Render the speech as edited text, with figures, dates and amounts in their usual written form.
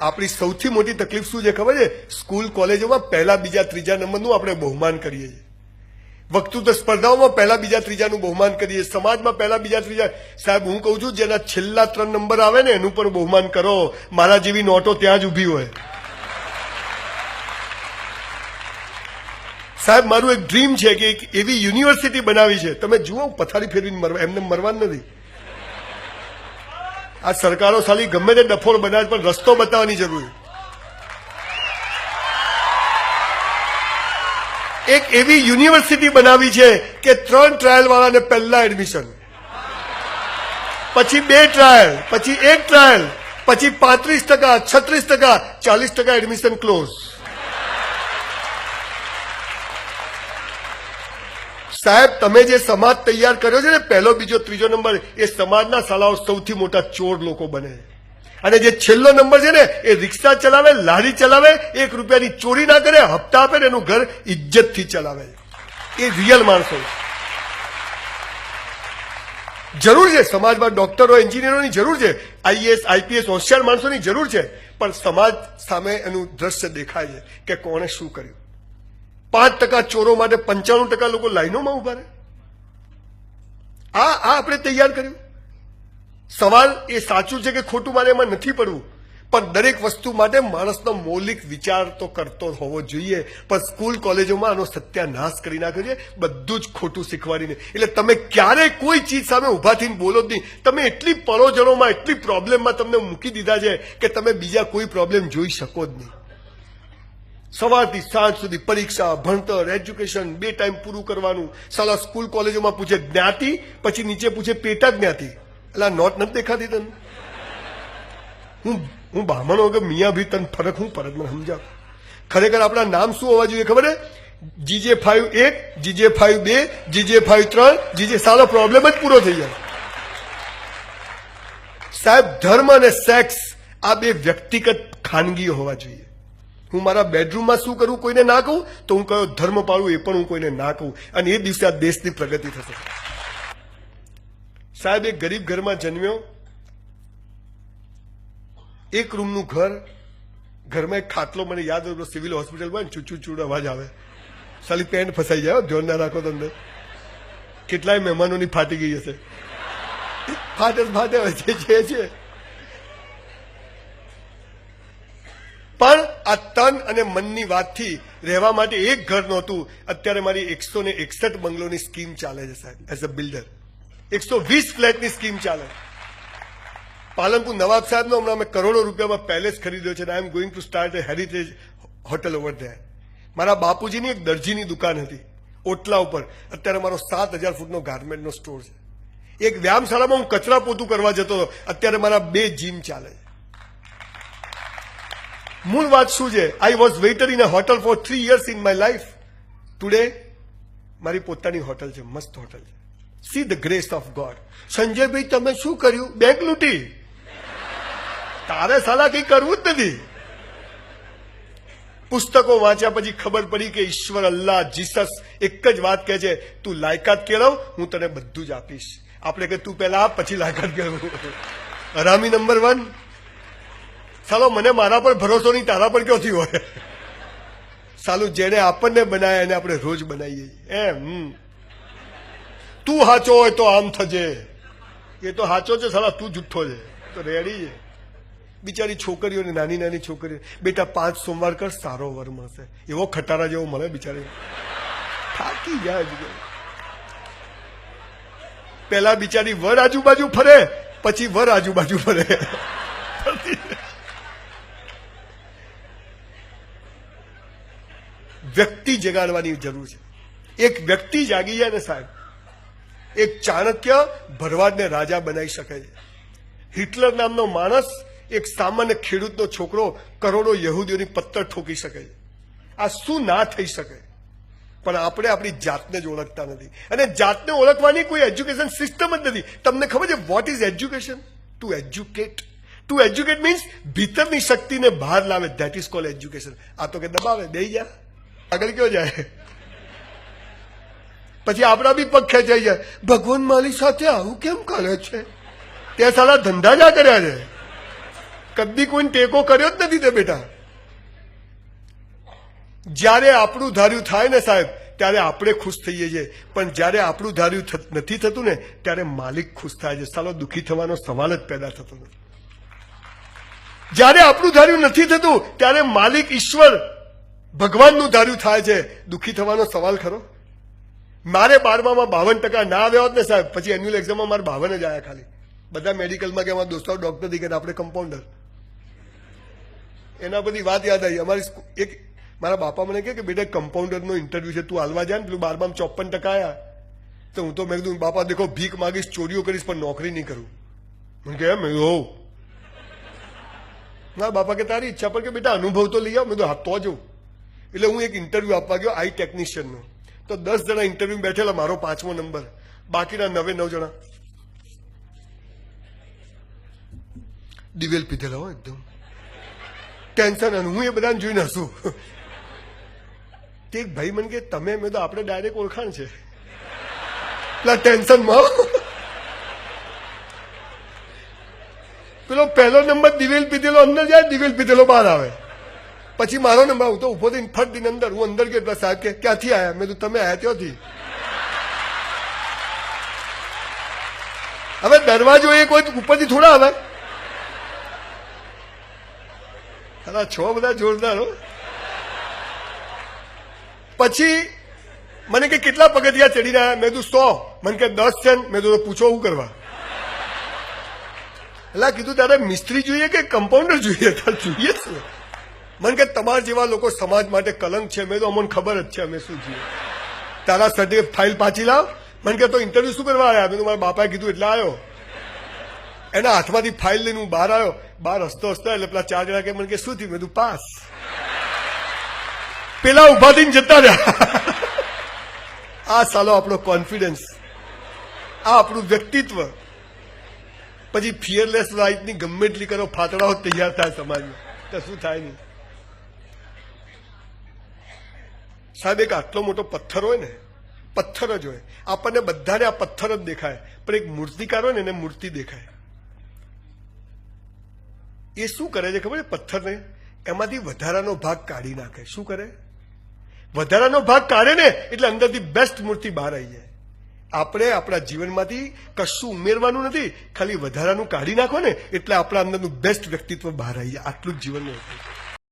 આપણી સૌથી મોટી તકલીફ શું છે ખબર છે? સ્કૂલ કોલેજોમાં પહેલા બીજા ત્રીજા નંબરનું આપણે બહુમાન કરીએ છીએ. વક્તૃત્વ સ્પર્ધાઓમાં પહેલા બીજા ત્રીજાનું બહુમાન કરીએ, સમાજમાં પહેલા બીજા ત્રીજા. સાહેબ હું કહું છું જેના છેલ્લા 3 નંબર આવે ને એનું પણ બહુમાન કરો. મારા જેવી નોટો ત્યાં જ ઉભી હોય. સાહેબ મારું એક ડ્રીમ છે કે એક એવી યુનિવર્સિટી બનાવી છે. તમે જુઓ પથારી ફેરવીને મરવા, એમને મરવાનું નથી. આ સરકારો સાલી ગમે તે ડફોળ બનાવે પણ રસ્તો બતાવવાની જરૂર. એક એવી યુનિવર્સિટી બનાવી છે કે 3 ટ્રાયલ વાળાને પહેલા એડમિશન, પછી 2 ટ્રાયલ, પછી 1 ટ્રાયલ, પછી 35%, 36%, 40% એડમિશન ક્લોઝ. સાહેબ તમે જે સમાજ તૈયાર કર્યો છે ને પહેલો બીજો ત્રીજો નંબર, એ સમાજના સાલાઓ સૌથી મોટા ચોર લોકો બને. અને જે છેલ્લો નંબર છે ને એ રિક્ષા ચલાવે, લારી ચલાવે, 1 રૂપિયાની ચોરી ના કરે, હપ્તા આપે ને એનું ઘર ઇજ્જતથી ચલાવે. એ રિયલ માણસો. જરૂર છે સમાજમાં ડોક્ટરો એન્જિનિયરોની જરૂર છે, આઈએએસ આઈપીએસ હોશિયાર માણસોની જરૂર છે, પણ સમાજ સામે એનું દ્રશ્ય દેખાય છે કે કોણે શું કર્યું. 5% ચોરો માટે 95% લોકો લાઈનોમાં ઉભા રહે. આ આપણે તૈયાર કર્યું. સવાલ એ સાચું છે કે ખોટું મારે એમાં નથી પડવું, પણ દરેક વસ્તુ માટે માણસનો મૌલિક વિચાર તો કરતો હોવો જોઈએ. પણ સ્કૂલ કોલેજોમાં આનો સત્યાનાશ કરી નાખ્યો છે, બધું જ ખોટું શીખવાડીને. એટલે તમે ક્યારેય કોઈ ચીજ સામે ઉભા થઈને બોલો જ નહીં. તમે એટલી પરોજનોમાં, એટલી પ્રોબ્લેમમાં તમને મૂકી દીધા છે કે તમે બીજા કોઈ પ્રોબ્લેમ જોઈ શકો જ નહીં. સવારથી સાંજ સુધી પરીક્ષા, ભણતર, એજ્યુકેશન, 2 ટાઈમ પૂરું કરવાનું. સાલા સ્કૂલ કોલેજોમાં પૂછે જ્ઞાતિ, પછી નીચે પૂછે પેટા જ્ઞાતિ. એટલે આ નોટ નથી દેખાતી તને? હું બ્રાહ્મણ વગર મિયા ભી તને ફરક હું પરત મને સમજાવ. ખરેખર આપણા નામ શું હોવા જોઈએ ખબર છે? GJ5 1, GJ5 2, GJ5 3, GJ. સાલો problem જ પૂરો થઈ જાય. સાહેબ ધર્મ અને સેક્સ આ 2 વ્યક્તિગત ખાનગી હોવા જોઈએ. હું મારા બેડરૂમમાં શું કરું કોઈને ના કહું, તો હું કયો ધર્મ પાળું એ પણ હું કોઈને ના કહું. અને એ દિવસે આ દેશની પ્રગતિ થશે. સાહેબ એક ગરીબ ઘરમાં જન્મ્યો, 1 રૂમનું ઘર, ઘરમાં એક ખાટલો. મને યાદ હોય સિવિલ હોસ્પિટલમાં ચૂચૂ અવાજ આવે, સાલી પેન્ટ ફસાઈ જાય, ધ્યાન ના રાખો તમને. કેટલાય મહેમાનોની ફાટી ગઈ હશે. ફાટે છે. પણ આ તન અને મનની વાતથી રહેવા માટે એક ઘર નહોતું. અત્યારે મારી 161 બંગલોની સ્કીમ ચાલે છે સાહેબ. એઝ અ બિલ્ડર 120 ફ્લેટની સ્કીમ ચાલે. પાલનપુર નવાબ સાહેબનો હમણાં મેં કરોડો રૂપિયામાં પેલેસ ખરીદ્યો છે. I am going to start a heritage hotel over there. મારા બાપુજીની એક દરજીની દુકાન હતી ઓટલા ઉપર. અત્યારે મારો 7000 ફૂટનો ગાર્મેન્ટનો સ્ટોર છે. એક વ્યાયામશાળામાં હું કચરા પોતું કરવા જતો હતો. અત્યારે મારા 2 જીમ ચાલે છે. મૂળ વાત શું છે? I was waiter in a hotel for 3 years in my life. Today મારી પોતાની હોટલ છે, મસ્ત હોટલ છે. See the grace of God. સંજયભાઈ તમે શું કર્યું? બેંક લૂંટી. તારે સાલા કઈ કરવું જ નથી. પુસ્તકો વાંચ્યા પછી ખબર પડી કે ઈશ્વર, અલ્લાહ, જીસસ એક જ વાત કહે છે, તું લાયકાત કેળવ, હું તને બધું જ આપીશ. આપણે કે તું પહેલા આપ પછી લાયકાત કેળવું. હરામી નંબર 1. સાલો મને મારા પર ભરોસો નહીં, તારા પર ક્યાંથી હોય? સાલું જેને આપણને બનાવ્યા એને આપણે રોજ બનાવીએ એમ. તું સાચો હોય તો આમ થજે. એ તો સાચો છે સાલા, તું જુઠ્ઠો છે તો રેડી છે. બિચારી છોકરીઓને, નાની નાની છોકરીઓ, બેટા 5 સોમવાર કર, સારો વર મળશે. એવો ખટારા જેવો મળે બિચારી. થાકી જાય. પેલા બિચારી વર આજુબાજુ ફરે, પછી વર આજુબાજુ ફરે. વ્યક્તિ જગાડવાની જરૂર છે. એક વ્યક્તિ જાગી જાય ને સાહેબ, એક ચાણક્ય ભરવાડને રાજા બનાવી શકે છે. હિટલર નામનો માણસ એક સામાન્ય ખેડૂતનો છોકરો કરોડો યહૂદીઓની પત્તર ઠોકી શકે છે. આ શું ના થઈ શકે? પણ આપણે આપણી જાતને જ ઓળખતા નથી. અને જાતને ઓળખવાની કોઈ એજ્યુકેશન સિસ્ટમ જ નથી. તમને ખબર છે what is education? To educate. To educate means ભીતરની શક્તિને બહાર લાવે. That is called education. આ તો કે દબાવે, દઈ જા, આગળ કયો જાય. પછી આપણા બી પગ ખેંચાઈ જાય. ભગવાન મારી સાથે આવું કેમ કરે છે? તે સાલા ધંધા જ કર્યા છે. કદી કોઈ ટેકો કર્યો જ નથી તે બેટા. જ્યારે આપણું ધાર્યું થાય ને સાહેબ ત્યારે આપણે ખુશ થઈએ છીએ, પણ જ્યારે આપણું ધાર્યું નથી થતું ને ત્યારે માલિક ખુશ થાય છે. સાલો દુઃખી થવાનો સવાલ જ પેદા થતો નથી. જ્યારે આપણું ધાર્યું નથી થતું ત્યારે માલિક ઈશ્વર ભગવાનનું ધાર્યું થાય છે. દુઃખી થવાનો સવાલ ખરો? મારે 12માં 52% ના આવ્યા હોત ને સાહેબ, પછી એન્યુઅલ એક્ઝામમાં મારે 52 જ આવ્યા ખાલી. બધા મેડિકલમાં કે અમારા દોસ્તારો ડોક્ટર થઈ ગયા, આપણે કમ્પાઉન્ડર. એના બધી વાત યાદ આવી. અમારી એક મારા બાપા મને કહે કે બેટા કમ્પાઉન્ડરનો ઇન્ટરવ્યુ છે, તું હાલવા જાય ને. પેલું 12માં 54% આવ્યા. તો હું તો મેં કીધું બાપા દેખો ભીખ માગીશ, ચોરીઓ કરીશ, પણ નોકરી નહીં કરું. મને કહે એમ હોઉં. મારા બાપા કે તારી ઈચ્છા પર કે બેટા અનુભવ તો લઈ આવ. મેં તો હા તો જવું. એટલે હું એક ઇન્ટરવ્યુ આપવા ગયો આઈ ટેકનિશિયનનો. તો 10 જણા ઇન્ટરવ્યુ બેઠેલા, મારો 5મો નંબર, બાકીના 9 જણા દિવેલ પીધેલા હોય એકદમ ટેન્શન. અને હું એ બધાને જોઈને હસું. તે એક ભાઈ મને કે તમે, મેં તો આપણે ડાયરેક્ટ ઓળખાણ છે પેલા ટેન્શનમાં. પેલો પહેલો નંબર દિવેલ પીધેલો અંદર જાય, દિવેલ પીધેલો બહાર આવે. પછી મારો નંબર, હું તો ઉભો થઈને ફટ દિન અંદર, હું અંદર ગયો એટલે સાહેબ કે ક્યાંથી આવ્યા? મેં તો તમે આવ્યા ત્યાંથી. હવે દરવાજો એ કોઈ ઉપરથી થોડા આવે. અલા છો બધા જોરદાર હો. પછી મને કે કેટલા પગથિયા ચડીને આવ્યા? મેં કીધું 100. મને કે 10 છે. મેં તો પૂછો શું કરવા? એટલે કીધું તારે મિસ્ત્રી જોઈએ કે કમ્પાઉન્ડર જોઈએ? તારે જોઈએ છે. મને કે તમારા જેવા લોકો સમાજ માટે કલંક છે. મેં તો અમને ખબર જ છે અમે શું છીએ. તારા સર્ટિફિકેટ ફાઇલ પાછી લાવ. મને કે તો ઇન્ટરવ્યુ શું કરવા આવ્યા? મેં તો મારા બાપાએ કીધું એટલે આવ્યો. એના હાથમાંથી ફાઇલ લઈને હું બહાર આવ્યો. બહાર હસતો એટલે પેલા 4 જણા કે મને કે શું થયું? મેં કીધું પાસ. પેલા ઉભા થઈને જતા રહ્યા. આ સાલો આપણો કોન્ફિડન્સ, આ આપણું વ્યક્તિત્વ. પછી ફિયરલેસ લાઈફની ગમે એટલી કરો, ફાતડાઓ તૈયાર થાય સમાજમાં, તો શું થાય નહીં. સાહેબ એક આટલો મોટો પથ્થર હોય ને, પથ્થર જ હોય, આપણને બધાને આ પથ્થર જ દેખાય, પણ એક મૂર્તિકાર હોય ને એને મૂર્તિ દેખાય. એ શું કરે છે ખબર છે? પથ્થરને એમાંથી વધારાનો ભાગ કાઢી નાખે. શું કરે? વધારાનો ભાગ કાઢે ને એટલે અંદરથી બેસ્ટ મૂર્તિ બહાર આવી જાય. આપણે આપણા જીવનમાંથી કશું ઉમેરવાનું નથી, ખાલી વધારાનું કાઢી નાખો ને એટલે આપણા અંદરનું બેસ્ટ વ્યક્તિત્વ બહાર આવી જાય. આટલું જ જીવનનું હતું.